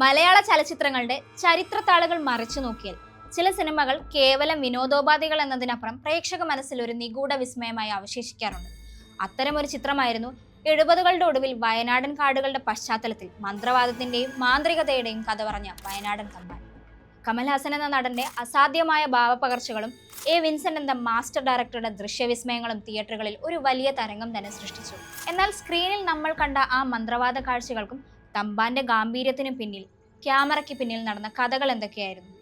മലയാള ചലച്ചിത്രങ്ങളുടെ ചരിത്രത്താളുകൾ മറിച്ചു നോക്കിയാൽ ചില സിനിമകൾ കേവലം വിനോദോപാധികൾ എന്നതിനപ്പുറം പ്രേക്ഷക മനസ്സിൽ ഒരു നിഗൂഢ വിസ്മയമായി അവശേഷിക്കാറുണ്ട്. അത്തരമൊരു ചിത്രമായിരുന്നു 70കളുടെ ഒടുവിൽ വയനാടൻ കാടുകളുടെ പശ്ചാത്തലത്തിൽ മന്ത്രവാദത്തിന്റെയും മാന്ത്രികതയുടെയും കഥ പറഞ്ഞ വയനാടൻ തമ്പാൻ. കമൽഹാസൻ എന്ന നടന്റെ അസാധ്യമായ ഭാവപകർച്ചകളും വിൻസെന്റ് എന്ന മാസ്റ്റർ ഡയറക്ടറുടെ ദൃശ്യവിസ്മയങ്ങളും തിയേറ്ററുകളിൽ ഒരു വലിയ തരംഗം തന്നെ സൃഷ്ടിച്ചു. എന്നാൽ സ്ക്രീനിൽ നമ്മൾ കണ്ട ആ മന്ത്രവാദ കാഴ്ചകൾക്കും തമ്പാന്റെ ഗാംഭീര്യത്തിനു പിന്നിൽ, ക്യാമറയ്ക്ക് പിന്നിൽ നടന്ന കഥകൾ എന്തൊക്കെയായിരുന്നു?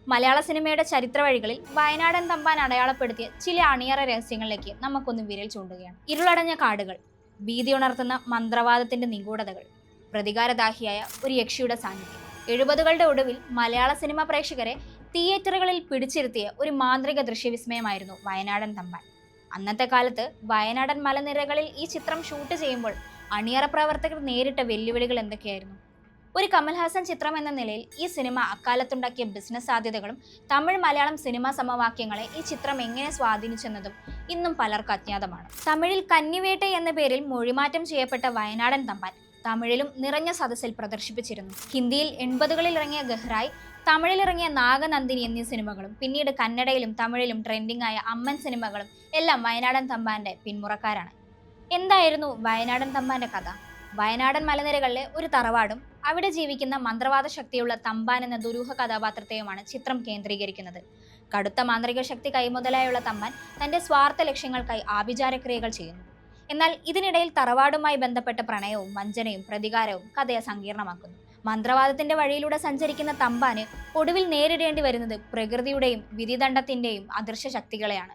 മലയാള സിനിമയുടെ ചരിത്ര വഴികളിൽ വയനാടൻ തമ്പാൻ അടയാളപ്പെടുത്തിയ ചില അണിയറ രഹസ്യങ്ങളിലേക്ക് നമുക്കൊന്ന് വിരൽ ചൂണ്ടുകയാണ്. ഇരുളടഞ്ഞ കാടുകൾ, ഭീതിയുണർത്തുന്ന മന്ത്രവാദത്തിന്റെ നിഗൂഢതകൾ, പ്രതികാരദാഹിയായ ഒരു യക്ഷിയുടെ സാന്നിധ്യം. 70കളുടെ ഒടുവിൽ മലയാള സിനിമ പ്രേക്ഷകരെ തിയേറ്ററുകളിൽ പിടിച്ചിരുത്തിയ ഒരു മാന്ത്രിക ദൃശ്യവിസ്മയമായിരുന്നു വയനാടൻ തമ്പാൻ. അന്നത്തെ കാലത്ത് വയനാടൻ മലനിരകളിൽ ഈ ചിത്രം ഷൂട്ട് ചെയ്യുമ്പോൾ അണിയറ പ്രവർത്തകർ നേരിട്ട വെല്ലുവിളികൾ എന്തൊക്കെയായിരുന്നു? ഒരു കമൽഹാസൻ ചിത്രം എന്ന നിലയിൽ ഈ സിനിമ അക്കാലത്തുണ്ടാക്കിയ ബിസിനസ് സാധ്യതകളും തമിഴ് മലയാളം സിനിമാ സമവാക്യങ്ങളെ ഈ ചിത്രം എങ്ങനെ സ്വാധീനിച്ചെന്നതും ഇന്നും പലർക്കും അജ്ഞാതമാണ്. തമിഴിൽ കന്നിവേട്ട എന്ന പേരിൽ മൊഴിമാറ്റം ചെയ്യപ്പെട്ട വയനാടൻ തമ്പാൻ തമിഴിലും നിറഞ്ഞ സദസ്സിൽ പ്രദർശിപ്പിച്ചിരുന്നു. ഹിന്ദിയിൽ 80കളിൽ ഇറങ്ങിയ ഗഹ്റായ്, തമിഴിലിറങ്ങിയ നാഗനന്ദിനി എന്നീ സിനിമകളും പിന്നീട് കന്നഡയിലും തമിഴിലും ട്രെൻഡിംഗ് ആയ അമ്മൻ സിനിമകളും എല്ലാം വയനാടൻ തമ്പാന്റെ പിന്മുറക്കാരാണ്. എന്തായിരുന്നു വയനാടൻ തമ്പാന്റെ കഥ? വയനാടൻ മലനിരകളിലെ ഒരു തറവാടും അവിടെ ജീവിക്കുന്ന മന്ത്രവാദ ശക്തിയുള്ള തമ്പാൻ എന്ന ദുരൂഹ കഥാപാത്രത്തെയുമാണ് ചിത്രം കേന്ദ്രീകരിക്കുന്നത്. കടുത്ത മാന്ത്രിക ശക്തി കൈമുതലായുള്ള തമ്പാൻ തന്റെ സ്വാർത്ഥ ലക്ഷ്യങ്ങൾക്കായി ആഭിചാരക്രിയകൾ ചെയ്യുന്നു. എന്നാൽ ഇതിനിടയിൽ തറവാടുമായി ബന്ധപ്പെട്ട പ്രണയവും വഞ്ചനയും പ്രതികാരവും കഥയെ സങ്കീർണമാക്കുന്നു. മന്ത്രവാദത്തിന്റെ വഴിയിലൂടെ സഞ്ചരിക്കുന്ന തമ്പാന് ഒടുവിൽ നേരിടേണ്ടി വരുന്നത് പ്രകൃതിയുടെയും വിധിദണ്ഡത്തിന്റെയും അദൃശ്യ ശക്തികളെയാണ്.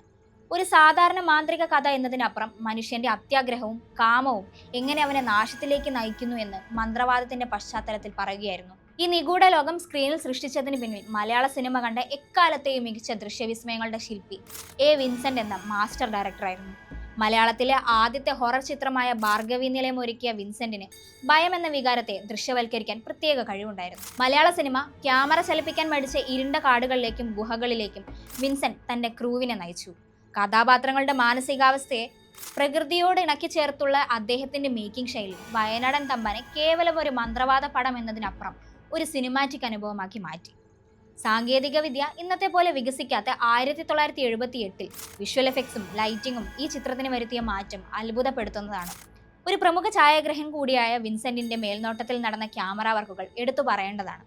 ഒരു സാധാരണ മാന്ത്രിക കഥ എന്നതിനപ്പുറം മനുഷ്യന്റെ അത്യാഗ്രഹവും കാമവും എങ്ങനെ അവനെ നാശത്തിലേക്ക് നയിക്കുന്നു എന്ന് മന്ത്രവാദത്തിന്റെ പശ്ചാത്തലത്തിൽ പറയുകയായിരുന്നു. ഈ നിഗൂഢ ലോകം സ്ക്രീനിൽ സൃഷ്ടിച്ചതിന് പിന്നിൽ മലയാള സിനിമ കണ്ട എക്കാലത്തെയും മികച്ച ദൃശ്യവിസ്മയങ്ങളുടെ ശില്പി വിൻസെന്റ് എന്ന മാസ്റ്റർ ഡയറക്ടറായിരുന്നു. മലയാളത്തിലെ ആദ്യത്തെ ഹൊറർ ചിത്രമായ ഭാർഗവി നിലയം ഒരുക്കിയ വിൻസെന്റിന് ഭയം എന്ന വികാരത്തെ ദൃശ്യവൽക്കരിക്കാൻ പ്രത്യേക കഴിവുണ്ടായിരുന്നു. മലയാള സിനിമ ക്യാമറ ചലിപ്പിക്കാൻ മടിച്ച ഇരുണ്ട കാടുകളിലേക്കും ഗുഹകളിലേക്കും വിൻസെന്റ് തന്റെ ക്രൂവിനെ നയിച്ചു. കഥാപാത്രങ്ങളുടെ മാനസികാവസ്ഥയെ പ്രകൃതിയോട് ഇണക്കി ചേർത്തുള്ള അദ്ദേഹത്തിന്റെ മേക്കിംഗ് ശൈലി വയനാടൻ തമ്പാനെ കേവലം ഒരു മന്ത്രവാദ പടം എന്നതിനപ്പുറം ഒരു സിനിമാറ്റിക് അനുഭവമാക്കി മാറ്റി. സാങ്കേതിക വിദ്യ ഇന്നത്തെ പോലെ വികസിക്കാത്ത 1978 വിഷ്വൽ എഫക്ട്സും ലൈറ്റിങ്ങും ഈ ചിത്രത്തിന് വരുത്തിയ മാറ്റം അത്ഭുതപ്പെടുത്തുന്നതാണ്. ഒരു പ്രമുഖ ഛായാഗ്രഹൻ കൂടിയായ വിൻസെന്റിന്റെ മേൽനോട്ടത്തിൽ നടന്ന ക്യാമറ വർക്കുകൾ എടുത്തു പറയേണ്ടതാണ്.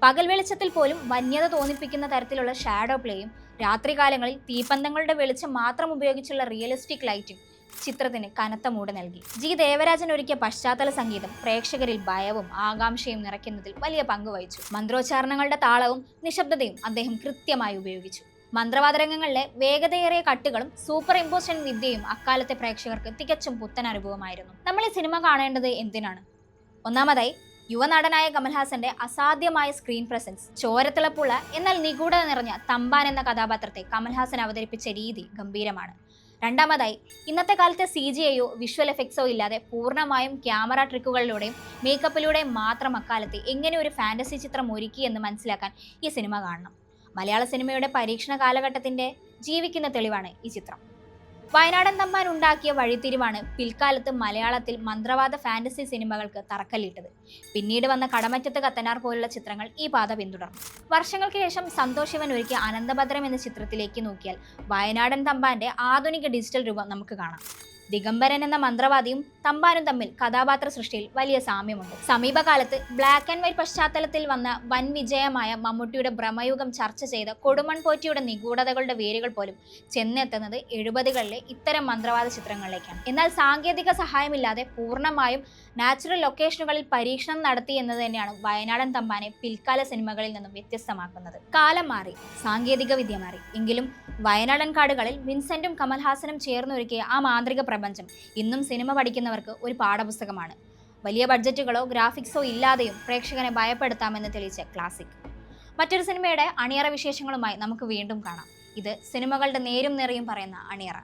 പകൽ വെളിച്ചത്തിൽ പോലും വന്യത തോന്നിപ്പിക്കുന്ന തരത്തിലുള്ള ഷാഡോ പ്ലേയും രാത്രികാലങ്ങളിൽ തീപ്പന്തങ്ങളുടെ വെളിച്ചം മാത്രം ഉപയോഗിച്ചുള്ള റിയലിസ്റ്റിക് ലൈറ്റിംഗ് ചിത്രത്തിന് കനത്ത മൂട് നൽകി. ജി ദേവരാജൻ ഒരുക്കിയ പശ്ചാത്തല സംഗീതം പ്രേക്ഷകരിൽ ഭയവും ആകാംക്ഷയും നിറയ്ക്കുന്നതിൽ വലിയ പങ്ക് വഹിച്ചു. മന്ത്രോച്ചാരണങ്ങളുടെ താളവും നിശബ്ദതയും അദ്ദേഹം കൃത്യമായി ഉപയോഗിച്ചു. മന്ത്രവാദ രംഗങ്ങളിലെ വേഗതയേറിയ കട്ടുകളും സൂപ്പർ ഇമ്പോസിഷൻ വിദ്യയും അക്കാലത്തെ പ്രേക്ഷകർക്ക് തികച്ചും പുത്തൻ അനുഭവമായിരുന്നു. നമ്മൾ ഈ സിനിമ കാണേണ്ടത് എന്തിനാണ്? ഒന്നാമതായി, യുവനടനായ കമൽഹാസന്റെ അസാധ്യമായ സ്ക്രീൻ പ്രസൻസ്. ചോരത്തിളപ്പുള്ള എന്നാൽ നിഗൂഢത നിറഞ്ഞ തമ്പാൻ എന്ന കഥാപാത്രത്തെ കമൽഹാസൻ അവതരിപ്പിച്ച രീതി ഗംഭീരമാണ്. രണ്ടാമതായി, ഇന്നത്തെ കാലത്തെ CGIയോ വിഷ്വൽ എഫക്ട്സോ ഇല്ലാതെ പൂർണ്ണമായും ക്യാമറ ട്രിക്കുകളിലൂടെയും മേക്കപ്പിലൂടെയും മാത്രം അക്കാലത്ത് എങ്ങനെ ഒരു ഫാന്റസി ചിത്രം ഒരുക്കി എന്ന് മനസ്സിലാക്കാൻ ഈ സിനിമ കാണണം. മലയാള സിനിമയുടെ പരീക്ഷണ കാലഘട്ടത്തിന്റെ ജീവിക്കുന്ന തെളിവാണ് ഈ ചിത്രം. വയനാടൻ തമ്പാൻ ഉണ്ടാക്കിയ വഴിത്തിരിവാണ് പിൽക്കാലത്ത് മലയാളത്തിൽ മന്ത്രവാദ ഫാന്റസി സിനിമകൾക്ക് തറക്കല്ലിട്ടത്. പിന്നീട് വന്ന കടമറ്റത്ത് കത്തനാർ പോലുള്ള ചിത്രങ്ങൾ ഈ പാത പിന്തുടർന്നു. വർഷങ്ങൾക്ക് ശേഷം സന്തോഷ് ശിവൻ ഒരുക്കിയ അനന്തഭദ്രം എന്ന ചിത്രത്തിലേക്ക് നോക്കിയാൽ വയനാടൻ തമ്പാന്റെ ആധുനിക ഡിജിറ്റൽ രൂപം നമുക്ക് കാണാം. ദിഗംബരൻ എന്ന മന്ത്രവാദിയും തമ്പാനും തമ്മിൽ കഥാപാത്ര സൃഷ്ടിയിൽ വലിയ സാമ്യമുണ്ട്. സമീപകാലത്ത് ബ്ലാക്ക് ആൻഡ് വൈറ്റ് പശ്ചാത്തലത്തിൽ വന്ന വൻ വിജയമായ മമ്മൂട്ടിയുടെ ഭ്രമയുഗം ചർച്ച ചെയ്ത കൊടുമൺ പോറ്റിയുടെ നിഗൂഢതകളുടെ വേരുകൾ പോലും ചെന്നെത്തുന്നത് 70കളിലെ ഇത്തരം മന്ത്രവാദ ചിത്രങ്ങളിലേക്കാണ്. എന്നാൽ സാങ്കേതിക സഹായമില്ലാതെ പൂർണ്ണമായും നാച്ചുറൽ ലൊക്കേഷനുകളിൽ പരീക്ഷണം നടത്തി എന്നത് തന്നെയാണ് വയനാടൻ തമ്പാനെ പിൽക്കാല സിനിമകളിൽ നിന്നും വ്യത്യസ്തമാക്കുന്നത്. കാലം മാറി, സാങ്കേതിക വിദ്യ മാറി, എങ്കിലും വയനാടൻ കാടുകളിൽ വിൻസെന്റും കമൽഹാസനും ചേർന്നൊരുക്കിയ ആ മാന്ത്രിക പ്രപഞ്ചം ഇന്നും സിനിമ പഠിക്കുന്നവർക്ക് ഒരു പാഠപുസ്തകമാണ്. വലിയ ബഡ്ജറ്റുകളോ ഗ്രാഫിക്സോ ഇല്ലാതെയും പ്രേക്ഷകനെ ഭയപ്പെടുത്താമെന്ന് തെളിയിച്ച ക്ലാസിക്. മറ്റൊരു സിനിമയുടെ അണിയറ വിശേഷങ്ങളുമായി നമുക്ക് വീണ്ടും കാണാം. ഇത് സിനിമകളുടെ നേരും നിറയും പറയുന്ന അണിയറ.